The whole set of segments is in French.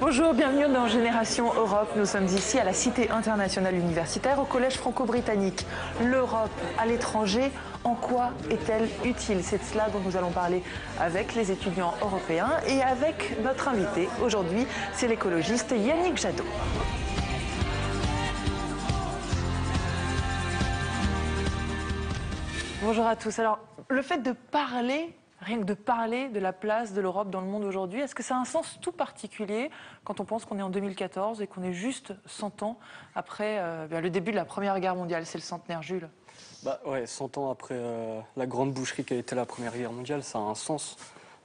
Bonjour, bienvenue dans Génération Europe. Nous sommes ici à la Cité internationale universitaire, au Collège franco-britannique. L'Europe à l'étranger, en quoi est-elle utile? C'est de cela dont nous allons parler avec les étudiants européens et avec notre invité aujourd'hui, c'est l'écologiste Yannick Jadot. Bonjour à tous. Alors, le fait de parler, rien que de parler de la place de l'Europe dans le monde aujourd'hui, est-ce que ça a un sens tout particulier quand on pense qu'on est en 2014 et qu'on est juste 100 ans après le début de la Première Guerre mondiale? C'est le centenaire, Jules. Ouais, 100 ans après la grande boucherie qui a été la Première Guerre mondiale, ça a un sens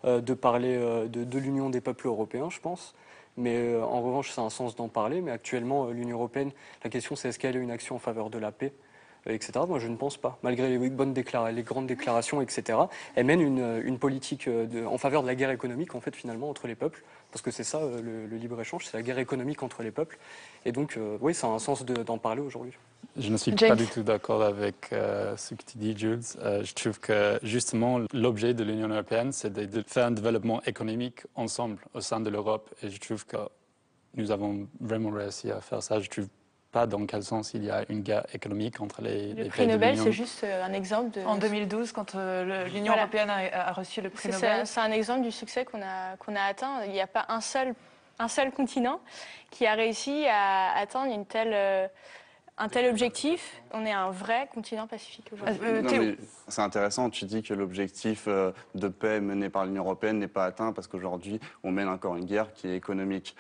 de parler de l'union des peuples européens, je pense. Mais en revanche, ça a un sens d'en parler. Mais actuellement, l'Union européenne, la question c'est est-ce qu'elle a une action en faveur de la paix, etc. Moi, je ne pense pas. Malgré les grandes déclarations, etc., elle mène une politique en faveur de la guerre économique, en fait, finalement, entre les peuples. Parce que c'est ça, le libre-échange, c'est la guerre économique entre les peuples. Et donc, oui, ça a un sens d'en parler aujourd'hui. Je ne suis James. pas du tout d'accord avec ce que tu dis, Jules. Je trouve que justement, l'objet de l'Union européenne, c'est de faire un développement économique ensemble au sein de l'Europe. Et je trouve que nous avons vraiment réussi à faire ça. Je trouve pas dans quel sens il y a une guerre économique entre les pays de l'Union. Le prix Nobel, c'est juste un exemple de... En 2012, quand l'Union européenne a reçu le prix Nobel. C'est un exemple du succès qu'on a atteint. Il n'y a pas un seul continent qui a réussi à atteindre un tel objectif. On est un vrai continent pacifique aujourd'hui. C'est intéressant, tu dis que l'objectif de paix mené par l'Union européenne n'est pas atteint parce qu'aujourd'hui, on mène encore une guerre qui est économique.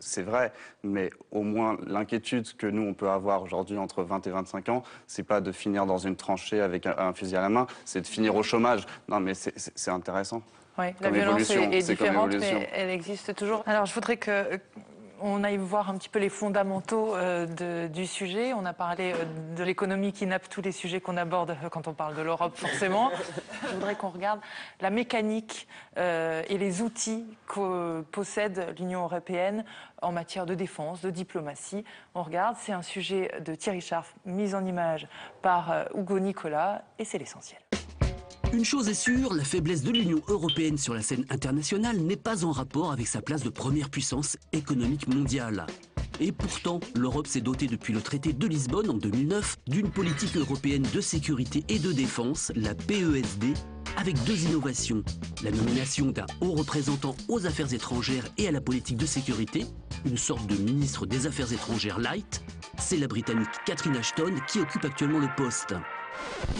C'est vrai, mais au moins l'inquiétude que nous, on peut avoir aujourd'hui entre 20 et 25 ans, c'est pas de finir dans une tranchée avec un fusil à la main, c'est de finir au chômage. Non, mais c'est intéressant. Oui, la violence est différente, mais elle existe toujours. Alors, je voudrais qu'on aille voir un petit peu les fondamentaux du sujet. On a parlé de l'économie qui nappe tous les sujets qu'on aborde quand on parle de l'Europe, forcément. Je voudrais qu'on regarde la mécanique et les outils que possède l'Union européenne en matière de défense, de diplomatie. On regarde, c'est un sujet de Thierry Scharf, mis en image par Hugo Nicolas, et c'est l'essentiel. Une chose est sûre, la faiblesse de l'Union européenne sur la scène internationale n'est pas en rapport avec sa place de première puissance économique mondiale. Et pourtant, l'Europe s'est dotée depuis le traité de Lisbonne en 2009 d'une politique européenne de sécurité et de défense, la PESD, avec deux innovations. La nomination d'un haut représentant aux affaires étrangères et à la politique de sécurité, une sorte de ministre des Affaires étrangères light. C'est la Britannique Catherine Ashton qui occupe actuellement le poste.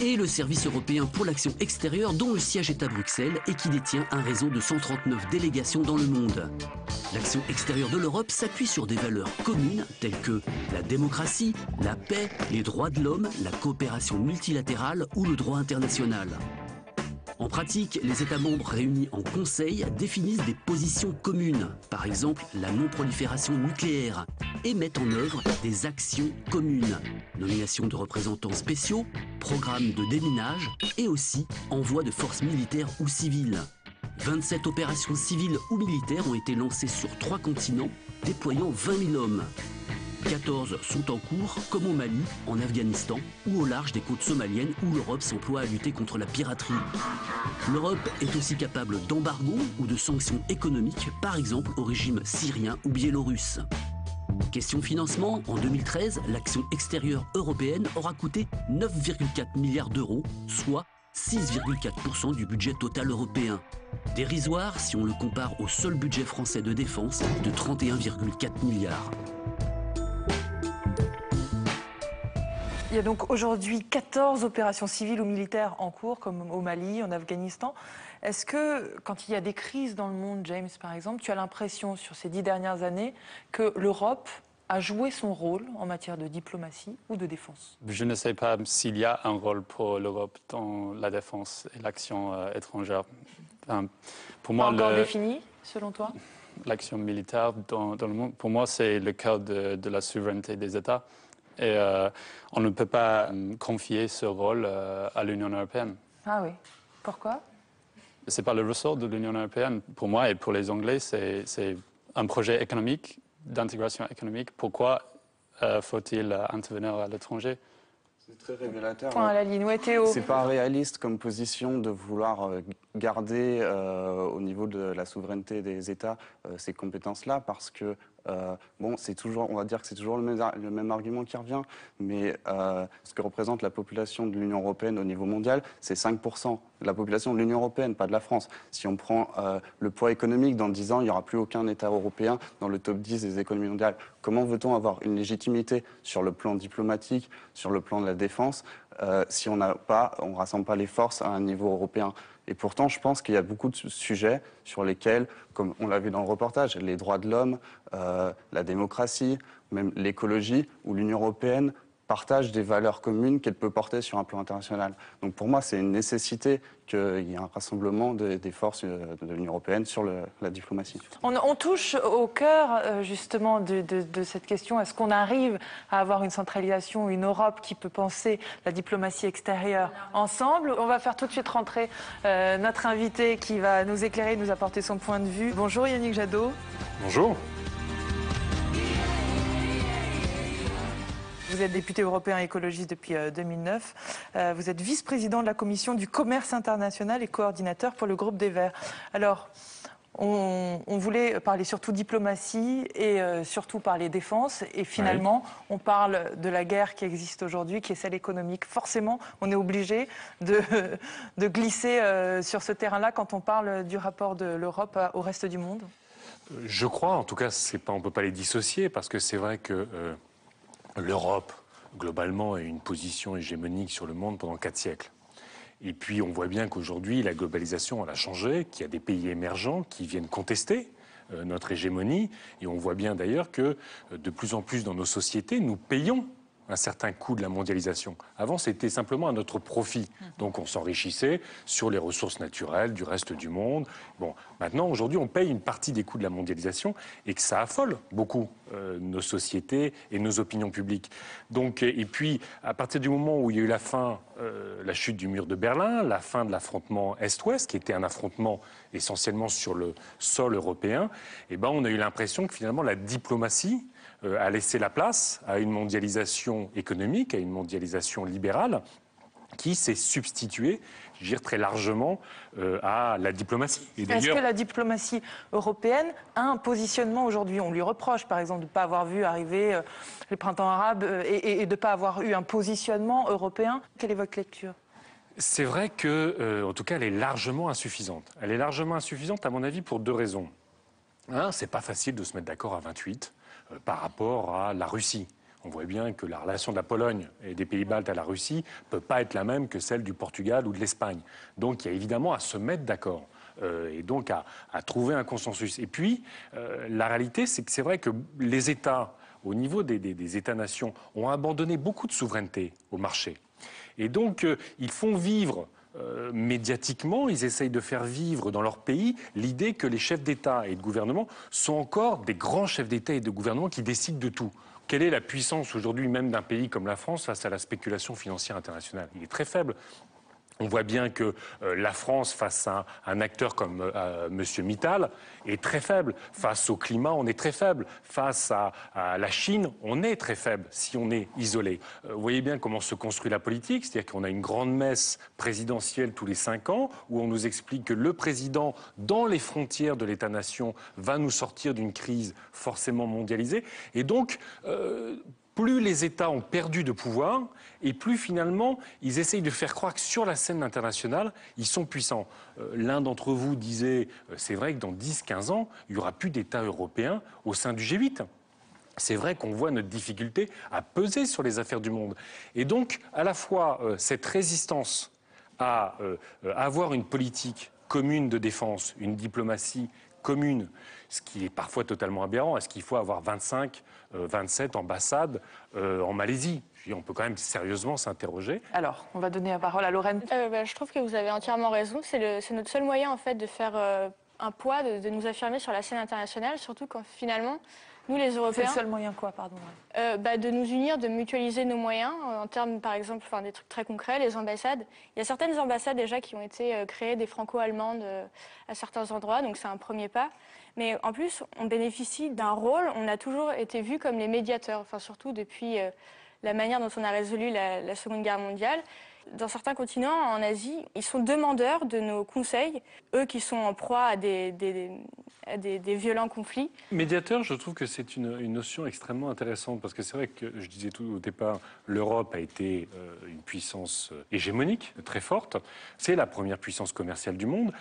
Et le service européen pour l'action extérieure dont le siège est à Bruxelles et qui détient un réseau de 139 délégations dans le monde. L'action extérieure de l'Europe s'appuie sur des valeurs communes telles que la démocratie, la paix, les droits de l'homme, la coopération multilatérale ou le droit international. En pratique, les États membres réunis en Conseil définissent des positions communes, par exemple la non-prolifération nucléaire, et mettent en œuvre des actions communes, nomination de représentants spéciaux, programme de déminage et aussi envoi de forces militaires ou civiles. 27 opérations civiles ou militaires ont été lancées sur 3 continents, déployant 20 000 hommes. 14 sont en cours, comme au Mali, en Afghanistan ou au large des côtes somaliennes où l'Europe s'emploie à lutter contre la piraterie. L'Europe est aussi capable d'embargo ou de sanctions économiques, par exemple au régime syrien ou biélorusse. Question financement, en 2013, l'action extérieure européenne aura coûté 9,4 milliards d'euros, soit 6,4% du budget total européen. Dérisoire si on le compare au seul budget français de défense de 31,4 milliards. Il y a donc aujourd'hui 14 opérations civiles ou militaires en cours, comme au Mali, en Afghanistan. Est-ce que, quand il y a des crises dans le monde, James, par exemple, tu as l'impression, sur ces 10 dernières années, que l'Europe a joué son rôle en matière de diplomatie ou de défense? Je ne sais pas s'il y a un rôle pour l'Europe dans la défense et l'action étrangère. Pour moi, pas encore défini, selon toi? L'action militaire dans le monde, pour moi, c'est le cœur de la souveraineté des États. Et on ne peut pas confier ce rôle à l'Union européenne. Ah oui. Pourquoi? Ce n'est pas le ressort de l'Union européenne. Pour moi et pour les Anglais, c'est un projet économique, d'intégration économique. Pourquoi faut-il intervenir à l'étranger? C'est très révélateur. Point à la ligne. Ouais, Théo. C'est pas réaliste comme position de vouloir garder au niveau de la souveraineté des États ces compétences-là parce que bon, c'est toujours, on va dire que c'est toujours le même argument qui revient, mais ce que représente la population de l'Union européenne au niveau mondial, c'est 5% de la population de l'Union européenne, pas de la France. Si on prend le poids économique, dans 10 ans, il n'y aura plus aucun État européen dans le top 10 des économies mondiales. Comment veut-on avoir une légitimité sur le plan diplomatique, sur le plan de la défense, si on ne rassemble pas les forces à un niveau européen? Et pourtant, je pense qu'il y a beaucoup de sujets sur lesquels, comme on l'a vu dans le reportage, les droits de l'homme, la démocratie, même l'écologie, où l'Union européenne partage des valeurs communes qu'elle peut porter sur un plan international. Donc pour moi, c'est une nécessité qu'il y ait un rassemblement des forces de l'Union européenne sur la diplomatie. On touche au cœur justement de cette question. Est-ce qu'on arrive à avoir une centralisation, une Europe qui peut penser la diplomatie extérieure ensemble? On va faire tout de suite rentrer notre invité qui va nous éclairer, nous apporter son point de vue. Bonjour Yannick Jadot. Bonjour. Vous êtes député européen écologiste depuis 2009. Vous êtes vice-président de la commission du commerce international et coordinateur pour le groupe des Verts. Alors, on voulait parler surtout diplomatie et surtout parler défense. Et finalement, on parle de la guerre qui existe aujourd'hui, qui est celle économique. Forcément, on est obligé de glisser sur ce terrain-là quand on parle du rapport de l'Europe au reste du monde. Je crois, en tout cas, on ne peut pas les dissocier parce que c'est vrai que l'Europe, globalement, a eu une position hégémonique sur le monde pendant 4 siècles. Et puis, on voit bien qu'aujourd'hui, la globalisation, elle a changé, qu'il y a des pays émergents qui viennent contester notre hégémonie. Et on voit bien d'ailleurs que de plus en plus dans nos sociétés, nous payons un certain coût de la mondialisation. Avant, c'était simplement à notre profit. Donc, on s'enrichissait sur les ressources naturelles du reste du monde. Bon, maintenant, aujourd'hui, on paye une partie des coûts de la mondialisation et que ça affole beaucoup nos sociétés et nos opinions publiques. Donc, et puis, à partir du moment où il y a eu la chute du mur de Berlin, la fin de l'affrontement Est-Ouest, qui était un affrontement essentiellement sur le sol européen, eh ben, on a eu l'impression que finalement, la diplomatie a laissé la place à une mondialisation économique, à une mondialisation libérale, qui s'est substituée, je veux dire, très largement à la diplomatie. Est-ce que la diplomatie européenne a un positionnement aujourd'hui? On lui reproche, par exemple, de ne pas avoir vu arriver les printemps arabes et de ne pas avoir eu un positionnement européen. Quelle est votre lecture? C'est vrai que, en tout cas, elle est largement insuffisante. Elle est largement insuffisante, à mon avis, pour 2 raisons. Un, c'est pas facile de se mettre d'accord à 28 par rapport à la Russie. On voit bien que la relation de la Pologne et des Pays-Baltes à la Russie ne peut pas être la même que celle du Portugal ou de l'Espagne. Donc il y a évidemment à se mettre d'accord et donc à trouver un consensus. Et puis, la réalité, c'est que c'est vrai que les États, au niveau des États-nations, ont abandonné beaucoup de souveraineté au marché. Et donc, ils font vivre médiatiquement, ils essayent de faire vivre dans leur pays l'idée que les chefs d'État et de gouvernement sont encore des grands chefs d'État et de gouvernement qui décident de tout. Quelle est la puissance aujourd'hui même d'un pays comme la France face à la spéculation financière internationale? Il est très faible. On voit bien que la France, face à un acteur comme M. Mittal, est très faible. Face au climat, on est très faible. Face à la Chine, on est très faible si on est isolé. Vous voyez bien comment se construit la politique, c'est-à-dire qu'on a une grande messe présidentielle tous les 5 ans, où on nous explique que le président, dans les frontières de l'État-nation, va nous sortir d'une crise forcément mondialisée. Et donc, plus les États ont perdu de pouvoir, et plus finalement, ils essayent de faire croire que sur la scène internationale, ils sont puissants. L'un d'entre vous disait, c'est vrai que dans 10-15 ans, il n'y aura plus d'États européens au sein du G8. C'est vrai qu'on voit notre difficulté à peser sur les affaires du monde. Et donc, à la fois, cette résistance à avoir une politique commune de défense, une diplomatie commune, ce qui est parfois totalement aberrant. Est-ce qu'il faut avoir 25, 27 ambassades en Malaisie? On peut quand même sérieusement s'interroger. Alors, on va donner la parole à Lorraine. Je trouve que vous avez entièrement raison. C'est notre seul moyen, en fait, de faire un poids, de nous affirmer sur la scène internationale, surtout quand finalement, nous les Européens... C'est le seul moyen quoi, pardon? De nous unir, de mutualiser nos moyens, en termes, par exemple, des trucs très concrets, les ambassades. Il y a certaines ambassades déjà qui ont été créées, des franco-allemandes à certains endroits, donc c'est un premier pas. Mais en plus, on bénéficie d'un rôle, on a toujours été vus comme les médiateurs, enfin surtout depuis la manière dont on a résolu la Seconde Guerre mondiale. Dans certains continents, en Asie, ils sont demandeurs de nos conseils, eux qui sont en proie à des violents conflits. Médiateur, je trouve que c'est une notion extrêmement intéressante parce que c'est vrai que, je disais tout au départ, l'Europe a été une puissance hégémonique, très forte. C'est la première puissance commerciale du monde.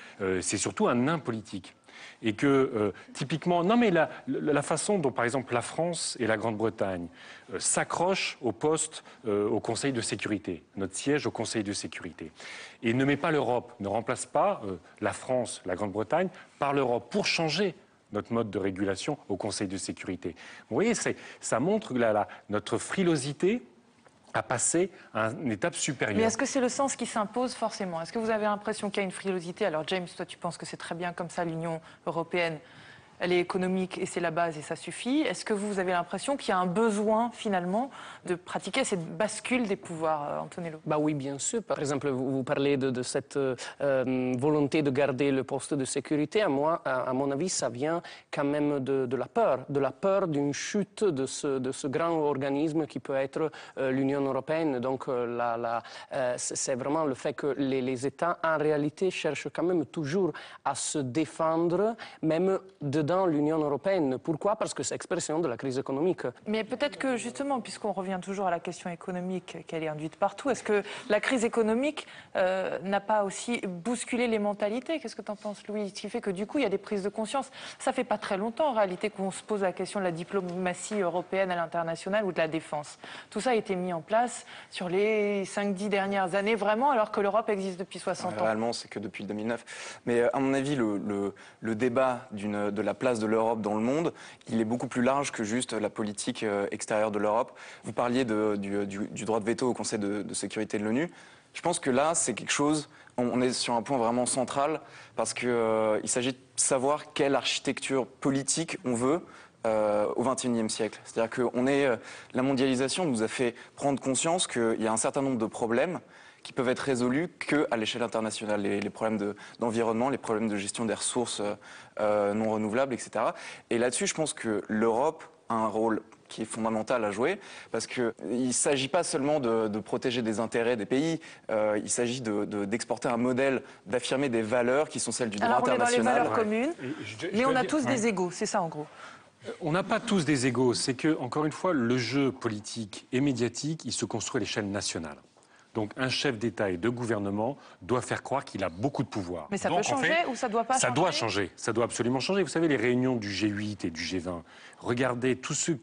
C'est surtout un nain politique. Et que, typiquement, non mais la façon dont, par exemple, la France et la Grande-Bretagne s'accrochent au poste au Conseil de sécurité, notre siège au Conseil de sécurité, et ne met pas l'Europe, ne remplace pas la France, la Grande-Bretagne, par l'Europe pour changer notre mode de régulation au Conseil de sécurité. Vous voyez, ça montre notre frilosité à passer à une étape supérieure. Mais est-ce que c'est le sens qui s'impose forcément? Est-ce que vous avez l'impression qu'il y a une frilosité? Alors James, toi tu penses que c'est très bien comme ça l'Union européenne, elle est économique et c'est la base et ça suffit. Est-ce que vous avez l'impression qu'il y a un besoin finalement de pratiquer cette bascule des pouvoirs, Antonello? Bah oui, bien sûr. Par exemple, vous parlez de cette volonté de garder le poste de sécurité. À mon avis, ça vient quand même de la peur d'une chute de ce grand organisme qui peut être l'Union européenne. Donc c'est vraiment le fait que les États, en réalité, cherchent quand même toujours à se défendre, même dedans l'Union européenne. Pourquoi? Parce que c'est expression de la crise économique. Mais peut-être que justement, puisqu'on revient toujours à la question économique, qu'elle est induite partout, est-ce que la crise économique n'a pas aussi bousculé les mentalités? Qu'est-ce que tu en penses, Louis? Ce qui fait que du coup, il y a des prises de conscience. Ça fait pas très longtemps, en réalité, qu'on se pose la question de la diplomatie européenne à l'international ou de la défense. Tout ça a été mis en place sur les 5-10 dernières années, vraiment, alors que l'Europe existe depuis 60 ans. Réellement, c'est que depuis 2009. Mais à mon avis, le débat de la place de l'Europe dans le monde, il est beaucoup plus large que juste la politique extérieure de l'Europe. Vous parliez du droit de veto au Conseil de sécurité de l'ONU. Je pense que là, c'est quelque chose, on est sur un point vraiment central, parce qu'il s'agit de savoir quelle architecture politique on veut au XXIe siècle. C'est-à-dire que la mondialisation nous a fait prendre conscience qu'il y a un certain nombre de problèmes qui peuvent être résolus qu'à l'échelle internationale. Les problèmes d'environnement, les problèmes de gestion des ressources non renouvelables, etc. Et là-dessus, je pense que l'Europe a un rôle qui est fondamental à jouer, parce qu'il ne s'agit pas seulement de protéger des intérêts des pays, il s'agit d'exporter un modèle, d'affirmer des valeurs qui sont celles du droit international. On est dans les valeurs communes, mais on a tous des égaux, c'est ça en gros. On n'a pas tous des égaux, c'est que, encore une fois, le jeu politique et médiatique, il se construit à l'échelle nationale. Donc un chef d'État et de gouvernement doit faire croire qu'il a beaucoup de pouvoir. Mais ça peut changer ou ça ne doit pas changer? Ça doit changer, ça doit absolument changer. Vous savez, les réunions du G8 et du G20, regardez, tous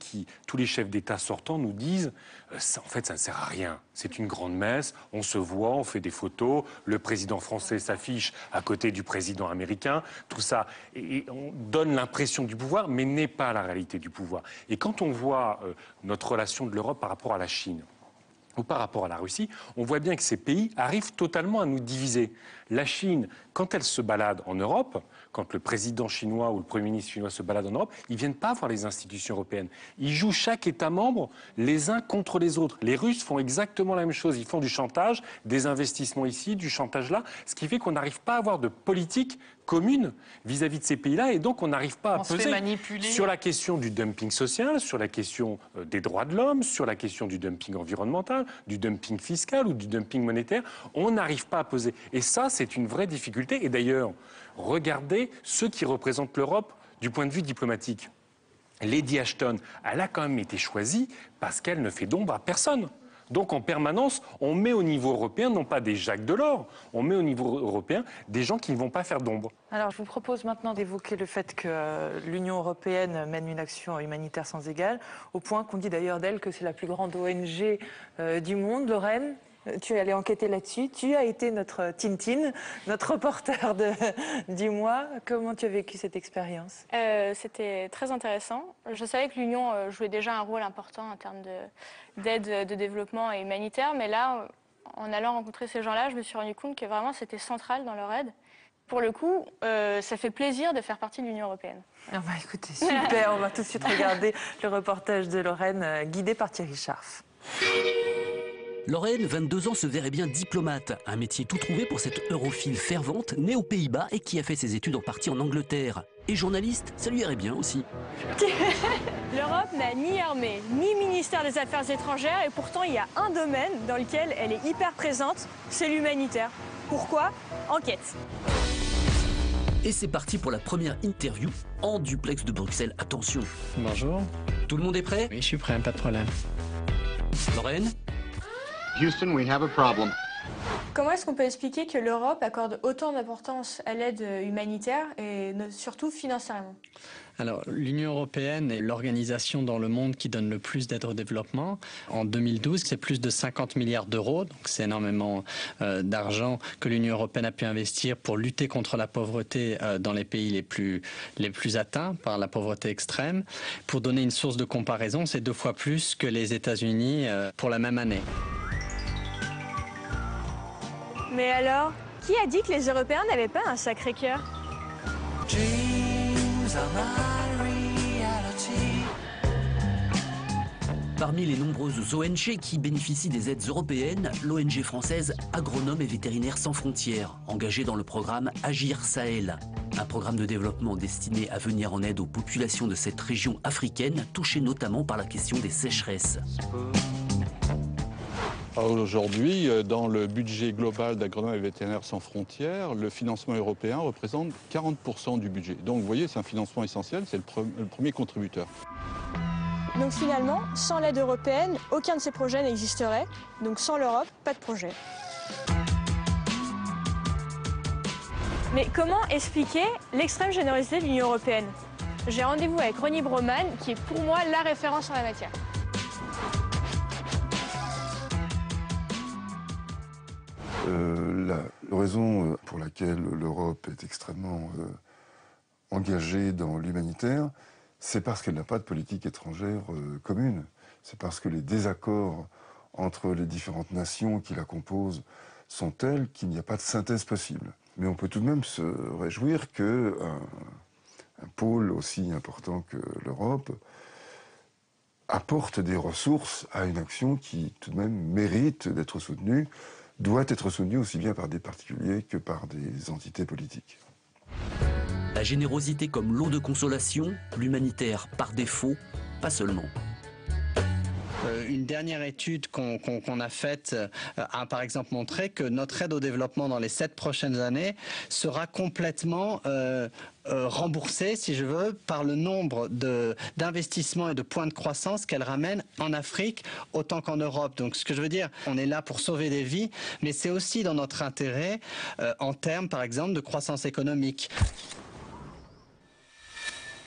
les chefs d'État sortants nous disent en fait, ça ne sert à rien. C'est une grande messe, on se voit, on fait des photos, le président français s'affiche à côté du président américain, tout ça. Et on donne l'impression du pouvoir, mais n'est pas la réalité du pouvoir. Et quand on voit notre relation de l'Europe par rapport à la Chine, ou par rapport à la Russie, on voit bien que ces pays arrivent totalement à nous diviser. La Chine, quand elle se balade en Europe, quand le président chinois ou le Premier ministre chinois se balade en Europe, ils ne viennent pas voir les institutions européennes. Ils jouent chaque État membre les uns contre les autres. Les Russes font exactement la même chose. Ils font du chantage, des investissements ici, du chantage là, ce qui fait qu'on n'arrive pas à avoir de politique commune vis-à-vis de ces pays-là, et donc on n'arrive pas à peser sur la question du dumping social, sur la question des droits de l'homme, sur la question du dumping environnemental, du dumping fiscal ou du dumping monétaire. On n'arrive pas à peser. Et ça, c'est une vraie difficulté. Et d'ailleurs, regardez ceux qui représentent l'Europe du point de vue diplomatique. Lady Ashton, elle a quand même été choisie parce qu'elle ne fait d'ombre à personne. Donc en permanence, on met au niveau européen, non pas des Jacques Delors, on met au niveau européen des gens qui ne vont pas faire d'ombre. Alors je vous propose maintenant d'évoquer le fait que l'Union européenne mène une action humanitaire sans égale, au point qu'on dit d'ailleurs d'elle que c'est la plus grande ONG du monde. Lorraine, tu es allée enquêter là-dessus. Tu as été notre Tintine, notre reporter du mois. Comment tu as vécu cette expérience? C'était très intéressant. Je savais que l'Union jouait déjà un rôle important en termes d'aide de développement et humanitaire, mais là, en allant rencontrer ces gens-là, je me suis rendu compte que vraiment c'était central dans leur aide. Pour le coup, ça fait plaisir de faire partie de l'Union européenne. Ah bah écoutez, super. On va tout de suite regarder le reportage de Lorraine, guidé par Thierry Scharf. Lorraine, 22 ans, se verrait bien diplomate. Un métier tout trouvé pour cette europhile fervente, née aux Pays-Bas et qui a fait ses études en partie en Angleterre. Et journaliste, ça lui irait bien aussi. L'Europe n'a ni armée, ni ministère des Affaires étrangères, et pourtant il y a un domaine dans lequel elle est hyper présente, c'est l'humanitaire. Pourquoi? Enquête. Et c'est parti pour la première interview en duplex de Bruxelles. Attention. Bonjour. Tout le monde est prêt? Oui, je suis prêt, pas de problème. Lorraine? Houston, we have a problem. Comment est-ce qu'on peut expliquer que l'Europe accorde autant d'importance à l'aide humanitaire et surtout financièrement? Alors, l'Union européenne est l'organisation dans le monde qui donne le plus d'aide au développement. En 2012, c'est plus de 50 milliards d'euros, donc c'est énormément d'argent que l'Union européenne a pu investir pour lutter contre la pauvreté dans les pays les plus atteints par la pauvreté extrême. Pour donner une source de comparaison, c'est 2 fois plus que les États-Unis pour la même année. Mais alors, qui a dit que les Européens n'avaient pas un sacré cœur? Parmi les nombreuses ONG qui bénéficient des aides européennes, l'ONG française Agronomes et Vétérinaires sans frontières, engagée dans le programme Agir Sahel, un programme de développement destiné à venir en aide aux populations de cette région africaine, touchée notamment par la question des sécheresses. Aujourd'hui, dans le budget global d'Agronomes et Vétérinaires sans frontières, le financement européen représente 40% du budget. Donc vous voyez, c'est un financement essentiel, c'est le premier contributeur. Donc finalement, sans l'aide européenne, aucun de ces projets n'existerait. Donc sans l'Europe, pas de projet. Mais comment expliquer l'extrême générosité de l'Union européenne? J'ai rendez-vous avec Ronnie Broman, qui est pour moi la référence en la matière. La raison pour laquelle l'Europe est extrêmement engagée dans l'humanitaire, c'est parce qu'elle n'a pas de politique étrangère commune. C'est parce que les désaccords entre les différentes nations qui la composent sont tels qu'il n'y a pas de synthèse possible. Mais on peut tout de même se réjouir qu'un pôle aussi important que l'Europe apporte des ressources à une action qui tout de même mérite d'être soutenue, doit être soutenue aussi bien par des particuliers que par des entités politiques. La générosité comme lot de consolation, l'humanitaire par défaut, pas seulement. Une dernière étude qu'on a faite a par exemple montré que notre aide au développement dans les 7 prochaines années sera complètement remboursée, si je veux, par le nombre d'investissements et de points de croissance qu'elle ramène en Afrique autant qu'en Europe. Donc ce que je veux dire, on est là pour sauver des vies, mais c'est aussi dans notre intérêt en termes par exemple de croissance économique.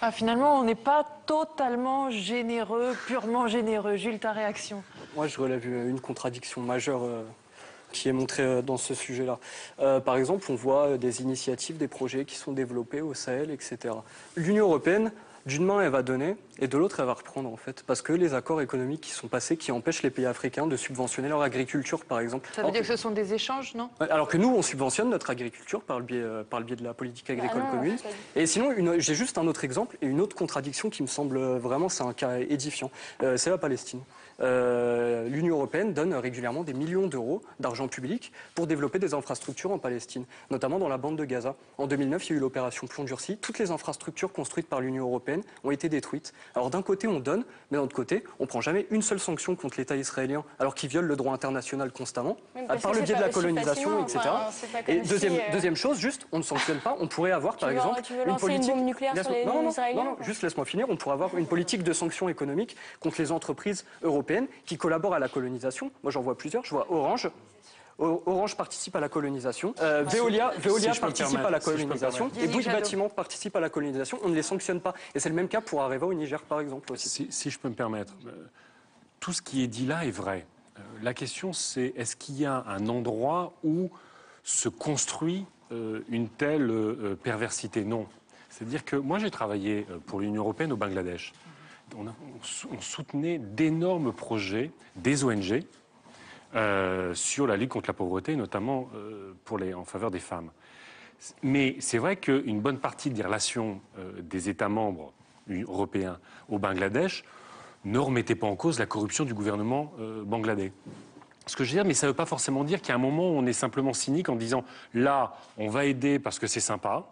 Ah, finalement, on n'est pas totalement généreux, purement généreux. Jules, ta réaction? Moi, je relève une contradiction majeure qui est montrée dans ce sujet-là. Par exemple, on voit des initiatives, des projets qui sont développés au Sahel, etc. L'Union européenne, d'une main, elle va donner, et de l'autre, elle va reprendre, en fait. Parce que les accords économiques qui sont passés, qui empêchent les pays africains de subventionner leur agriculture, par exemple. Ça veut dire que ce sont des échanges, non? Alors que nous, on subventionne notre agriculture par le biais de la politique agricole commune. Et sinon, j'ai juste un autre exemple et une autre contradiction qui me semble vraiment, c'est un cas édifiant. C'est la Palestine. L'Union européenne donne régulièrement des millions d'euros d'argent public pour développer des infrastructures en Palestine, notamment dans la bande de Gaza. En 2009, il y a eu l'opération Plomb durci. Toutes les infrastructures construites par l'Union européenne ont été détruites. Alors d'un côté, on donne, mais d'un autre côté, on ne prend jamais une seule sanction contre l'État israélien, alors qu'il viole le droit international constamment, par le biais de la colonisation, etc. Et deuxième chose, juste, on ne sanctionne pas. On pourrait avoir, par exemple, une politique... une bombe nucléaire sur les Israéliens? Non, juste laisse-moi finir. On pourrait avoir une politique de sanctions économiques contre les entreprises européennes qui collaborent à la colonisation. Moi, j'en vois plusieurs. Je vois Orange. Orange participe à la colonisation. Veolia participe à la colonisation. Et Bouygues Bâtiment participe à la colonisation. On ne les sanctionne pas. Et c'est le même cas pour Areva au Niger, par exemple, aussi. Si je peux me permettre, tout ce qui est dit là est vrai. La question, c'est est-ce qu'il y a un endroit où se construit une telle perversité? Non. C'est-à-dire que moi, j'ai travaillé pour l'Union européenne au Bangladesh. On soutenait d'énormes projets des ONG sur la lutte contre la pauvreté, notamment en faveur des femmes. Mais c'est vrai qu'une bonne partie des relations des États membres européens au Bangladesh ne remettait pas en cause la corruption du gouvernement bangladais. Ce que je veux dire, mais ça ne veut pas forcément dire qu'il y a un moment où on est simplement cynique en disant là, on va aider parce que c'est sympa.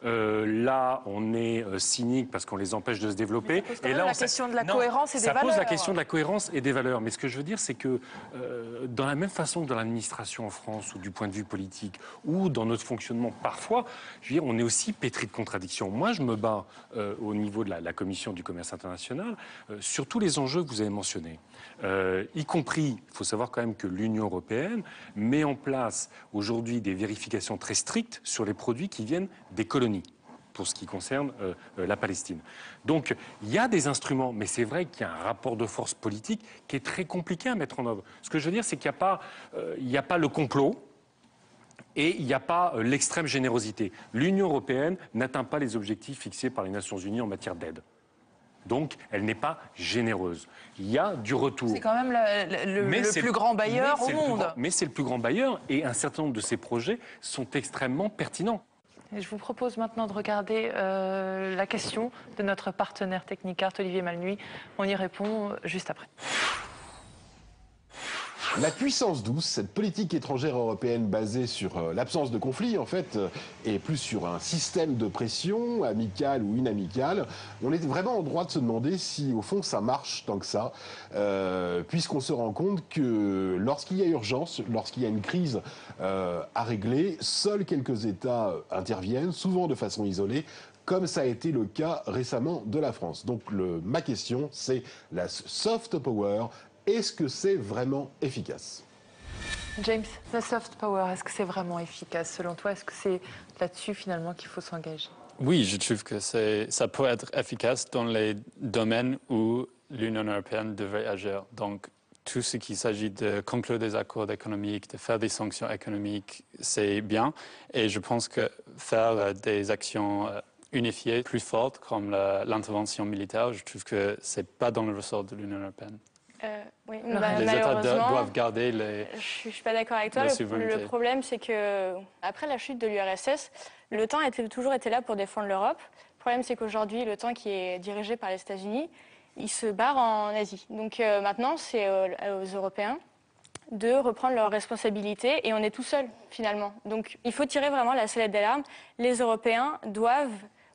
Là, on est cynique parce qu'on les empêche de se développer. Et là, la question de la cohérence et des valeurs. Ça pose la question de la cohérence et des valeurs. Mais ce que je veux dire, c'est que dans la même façon que dans l'administration en France, ou du point de vue politique, ou dans notre fonctionnement, parfois, je veux dire, on est aussi pétri de contradictions. Moi, je me bats au niveau de la Commission du commerce international sur tous les enjeux que vous avez mentionnés. Y compris, il faut savoir quand même que l'Union européenne met en place aujourd'hui des vérifications très strictes sur les produits qui viennent des colonies, pour ce qui concerne la Palestine. Donc, il y a des instruments, mais c'est vrai qu'il y a un rapport de force politique qui est très compliqué à mettre en œuvre. Ce que je veux dire, c'est qu'il n'y a pas le complot et il n'y a pas l'extrême générosité. L'Union européenne n'atteint pas les objectifs fixés par les Nations unies en matière d'aide. Donc, elle n'est pas généreuse. Il y a du retour. C'est quand même le plus grand bailleur au monde. Mais c'est le plus grand bailleur et un certain nombre de ces projets sont extrêmement pertinents. Et je vous propose maintenant de regarder la question de notre partenaire Technicart, Olivier Malnuit. On y répond juste après. La puissance douce, cette politique étrangère européenne basée sur l'absence de conflit, en fait, et plus sur un système de pression, amical ou inamical, on est vraiment en droit de se demander si, au fond, ça marche tant que ça, puisqu'on se rend compte que lorsqu'il y a urgence, lorsqu'il y a une crise à régler, seuls quelques États interviennent, souvent de façon isolée, comme ça a été le cas récemment de la France. Donc ma question, c'est la soft power. Est-ce que c'est vraiment efficace? James, la soft power, est-ce que c'est vraiment efficace selon toi? Est-ce que c'est là-dessus finalement qu'il faut s'engager? Oui, je trouve que ça peut être efficace dans les domaines où l'Union européenne devrait agir. Donc, tout ce qui s'agit de conclure des accords économiques, de faire des sanctions économiques, c'est bien. Et je pense que faire des actions unifiées, plus fortes, comme l'intervention militaire, je trouve que ce n'est pas dans le ressort de l'Union européenne. Oui, les États doivent garder les. Je ne suis pas d'accord avec toi. Le problème, c'est que après la chute de l'URSS, l'OTAN a toujours été là pour défendre l'Europe. Le problème, c'est qu'aujourd'hui, l'OTAN, qui est dirigé par les États-Unis, il se barre en Asie. Donc maintenant, c'est aux Européens de reprendre leurs responsabilités et on est tout seul finalement. Donc il faut tirer vraiment la sonnette d'alarme. Les Européens doivent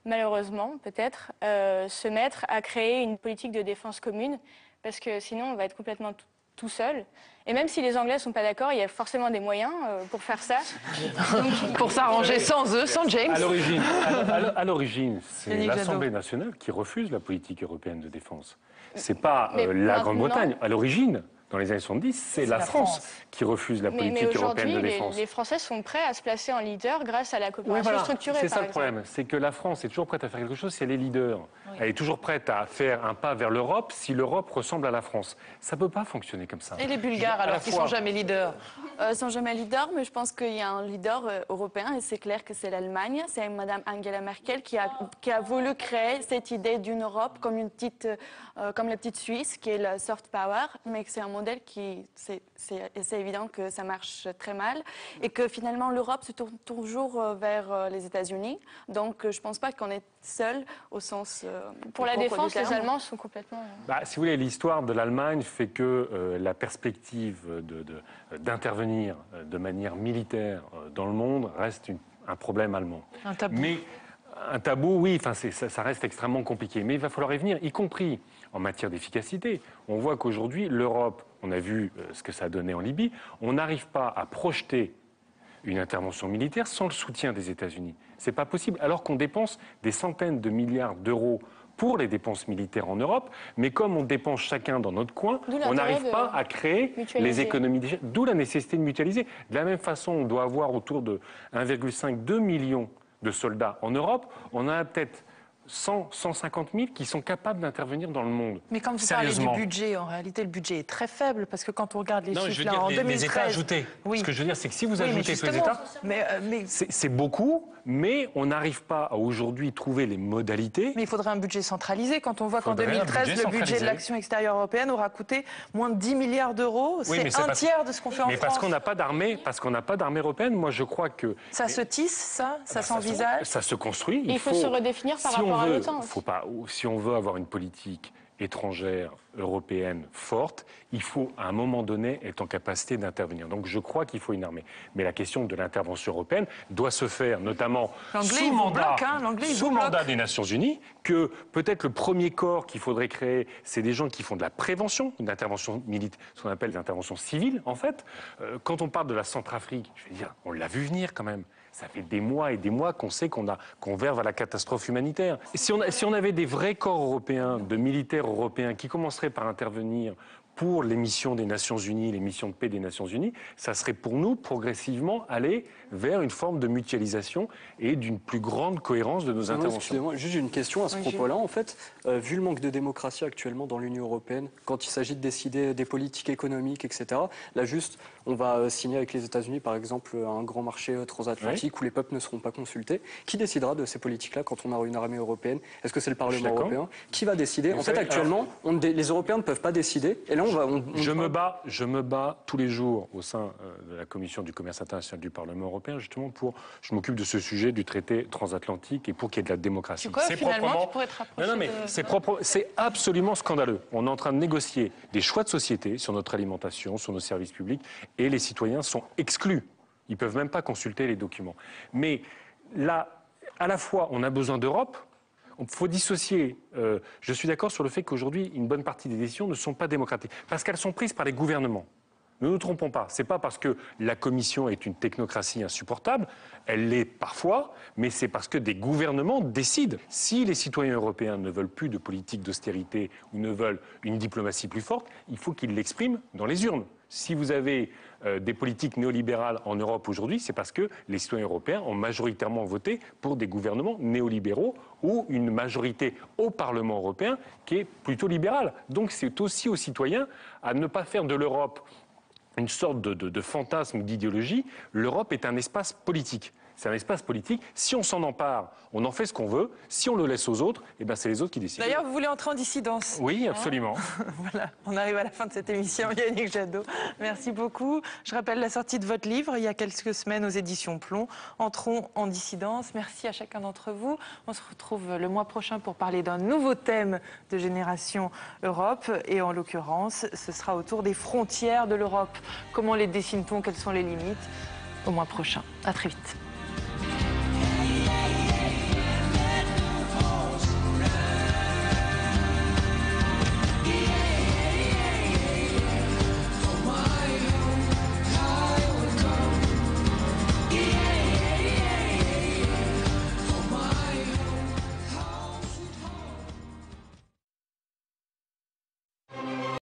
malheureusement peut-être se mettre à créer une politique de défense commune, parce que sinon on va être complètement tout seul. Et même si les Anglais ne sont pas d'accord, il y a forcément des moyens pour faire ça. Donc, pour s'arranger sans eux, sans James. À l'origine, c'est l'Assemblée nationale qui refuse la politique européenne de défense. C'est pas la Grande-Bretagne. À l'origine, dans les années 70, c'est la France qui refuse la politique européenne de défense. Les Français sont prêts à se placer en leader grâce à la coopération structurée. C'est ça le problème, c'est que la France est toujours prête à faire quelque chose si elle est leader. Oui. Elle est toujours prête à faire un pas vers l'Europe si l'Europe ressemble à la France. Ça ne peut pas fonctionner comme ça. Et les Bulgares, alors, qui ne sont jamais leaders? Ils ne sont jamais leaders, mais je pense qu'il y a un leader européen, et c'est clair que c'est l'Allemagne. C'est Mme Angela Merkel qui a voulu créer cette idée d'une Europe comme comme la petite Suisse, qui est le soft power, mais c'est un modèle qui, c'est évident que ça marche très mal, et que finalement l'Europe se tourne toujours vers les États-Unis. Donc je ne pense pas qu'on est seul au sens pour la défense, les Allemands sont complètement... si vous voulez, l'histoire de l'Allemagne fait que la perspective d'intervenir de manière militaire dans le monde reste un problème allemand. Un tabou. Mais un tabou, oui, ça reste extrêmement compliqué. Mais il va falloir y venir, y compris en matière d'efficacité. On voit qu'aujourd'hui, l'Europe, on a vu ce que ça a donné en Libye, on n'arrive pas à projeter une intervention militaire sans le soutien des États-Unis. C'est pas possible, alors qu'on dépense des centaines de milliards d'euros pour les dépenses militaires en Europe, mais comme on dépense chacun dans notre coin, on n'arrive pas à créer les économies. D'où la nécessité de mutualiser. De la même façon, on doit avoir autour de 1,5-2 millions de soldats en Europe. On en a peut-être 150 000 qui sont capables d'intervenir dans le monde. Mais quand vous parlez du budget, en réalité, le budget est très faible, parce que quand on regarde les chiffres là, en 2013... les États ajoutés. Oui. Ce que je veux dire, c'est que si vous ajoutez tous les États, c'est beaucoup, mais on n'arrive pas à aujourd'hui trouver les modalités. Mais il faudrait un budget centralisé. Quand on voit qu'en 2013, le budget de l'action extérieure européenne aura coûté moins de 10 milliards d'euros, c'est un tiers de ce qu'on fait en France. Mais parce qu'on n'a pas d'armée européenne, moi je crois que... Ça se tisse, ça s'envisage. Ça se construit. Il faut se redéfinir par rapport à l'OTAN. Si on veut avoir une politique étrangère européenne forte, il faut à un moment donné être en capacité d'intervenir. Donc je crois qu'il faut une armée. Mais la question de l'intervention européenne doit se faire notamment sous mandat des Nations Unies, que peut-être le premier corps qu'il faudrait créer, c'est des gens qui font de la prévention, une intervention militaire, ce qu'on appelle des interventions civiles en fait. Quand on parle de la Centrafrique, je veux dire, on l'a vu venir quand même. Ça fait des mois et des mois qu'on sait qu'on verve à la catastrophe humanitaire. Et si on avait des vrais corps européens, de militaires européens, qui commenceraient par intervenir pour les missions des Nations Unies, les missions de paix des Nations Unies, ça serait pour nous progressivement aller vers une forme de mutualisation et d'une plus grande cohérence de nos interventions. Excusez-moi, juste une question à ce propos-là. En fait, vu le manque de démocratie actuellement dans l'Union européenne, quand il s'agit de décider des politiques économiques, etc., là juste, on va signer avec les États-Unis, par exemple, un grand marché transatlantique où les peuples ne seront pas consultés. Qui décidera de ces politiques-là quand on aura une armée européenne? Est-ce que c'est le Parlement européen? Qui va décider? En fait, actuellement, les Européens ne peuvent pas décider. Et là, je me bats tous les jours au sein de la Commission du commerce international du Parlement européen, justement je m'occupe de ce sujet du traité transatlantique et pour qu'il y ait de la démocratie. Finalement, tu pourrais te rapprocher c'est absolument scandaleux. On est en train de négocier des choix de société sur notre alimentation, sur nos services publics, et les citoyens sont exclus. Ils ne peuvent même pas consulter les documents. Mais là, à la fois, on a besoin d'Europe. Il faut dissocier. Je suis d'accord sur le fait qu'aujourd'hui, une bonne partie des décisions ne sont pas démocratiques, parce qu'elles sont prises par les gouvernements. Ne nous trompons pas, ce n'est pas parce que la Commission est une technocratie insupportable, elle l'est parfois, mais c'est parce que des gouvernements décident. Si les citoyens européens ne veulent plus de politique d'austérité ou ne veulent une diplomatie plus forte, il faut qu'ils l'expriment dans les urnes. Si vous avez des politiques néolibérales en Europe aujourd'hui, c'est parce que les citoyens européens ont majoritairement voté pour des gouvernements néolibéraux ou une majorité au Parlement européen qui est plutôt libérale. Donc c'est aussi aux citoyens à ne pas faire de l'Europe une sorte de fantasme ou d'idéologie. L'Europe est un espace politique. C'est un espace politique. Si on s'en empare, on en fait ce qu'on veut. Si on le laisse aux autres, eh ben c'est les autres qui décident. D'ailleurs, vous voulez entrer en dissidence? Oui, absolument. Voilà, on arrive à la fin de cette émission. Yannick Jadot, merci beaucoup. Je rappelle la sortie de votre livre il y a quelques semaines aux éditions Plomb. Entrons en dissidence. Merci à chacun d'entre vous. On se retrouve le mois prochain pour parler d'un nouveau thème de Génération Europe. Et en l'occurrence, ce sera autour des frontières de l'Europe. Comment les dessine-t-on? Quelles sont les limites? Au mois prochain. À très vite.